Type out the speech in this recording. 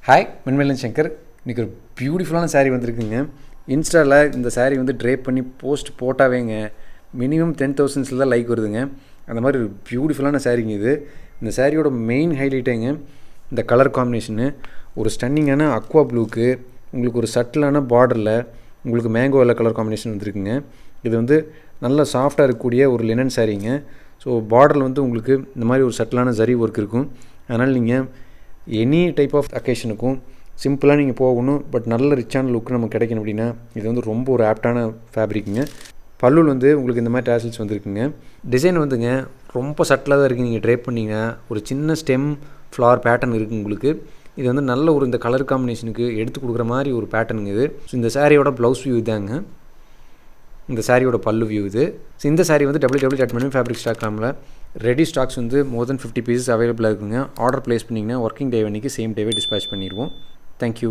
Hi, மென்மேலன் Shankar. இன்றைக்கி ஒரு பியூட்டிஃபுல்லான சாரீ வந்திருக்குங்க. இன்ஸ்டாவில் இந்த சாரீ வந்து ட்ரேப் பண்ணி போஸ்ட் போட்டாவேங்க மினிமம் 10,000 தான் லைக் வருதுங்க. அந்த மாதிரி ஒரு பியூட்டிஃபுல்லான சாரீங்க இது. இந்த சாரியோட மெயின் ஹைலைட்டேங்க இந்த கலர் காம்பினேஷனு. ஒரு ஸ்டன்னிங்கான அக்வா ப்ளூக்கு உங்களுக்கு ஒரு சட்டிலான பார்டரில் உங்களுக்கு மேங்கோ எல்லோ கலர் காம்பினேஷன் வந்துருக்குங்க. இது வந்து நல்ல சாஃப்டாக இருக்கக்கூடிய ஒரு லினன் சாரீங்க. ஸோ பார்டரில் வந்து உங்களுக்கு இந்த மாதிரி ஒரு சட்டிலான ஜரி ஒர்க் இருக்கும். அதனால் நீங்கள் எனி டைப் ஆஃப் அக்கேஷனுக்கும் சிம்பிளாக நீங்கள் போகணும், பட் நல்ல ரிச்சான லுக்கு நமக்கு கிடைக்கணும் அப்படின்னா இது வந்து ரொம்ப ஒரு ஆப்டான ஃபேப்ரிக்குங்க. பல்லுவில் வந்து உங்களுக்கு இந்த மாதிரி டேசல்ஸ் வந்துருக்குங்க. டிசைன் வந்துங்க ரொம்ப சட்டிலாக தான் இருக்குது. நீங்கள் ட்ரேப் பண்ணிங்கன்னா ஒரு சின்ன ஸ்டெம் ஃப்ளவர் பேட்டர்ன் இருக்குது உங்களுக்கு. இது வந்து நல்ல ஒரு இந்த கலர் காம்பினேஷனுக்கு எடுத்து கொடுக்குற மாதிரி ஒரு பேட்டர்னுங்க இது. ஸோ இந்த சாரியோட ப்ளவுஸ் வியூ இதாங்க, இந்த சாரியோட பல்லு வியூ இது. ஸோ இந்த சாரி வந்து www.menfabrics.comல ரெடி ஸ்டாக்ஸ் வந்து மோர் தென் 50 பீசஸ் அவைலபிளாக இருக்குங்க. ஆர்டர் ப்ளேஸ் பண்ணிங்கன்னா ஒர்க்கிங் டே அன்றைக்கி சேம் டேவே டிஸ்பேச் பண்ணிடுவோம். தேங்க்யூ.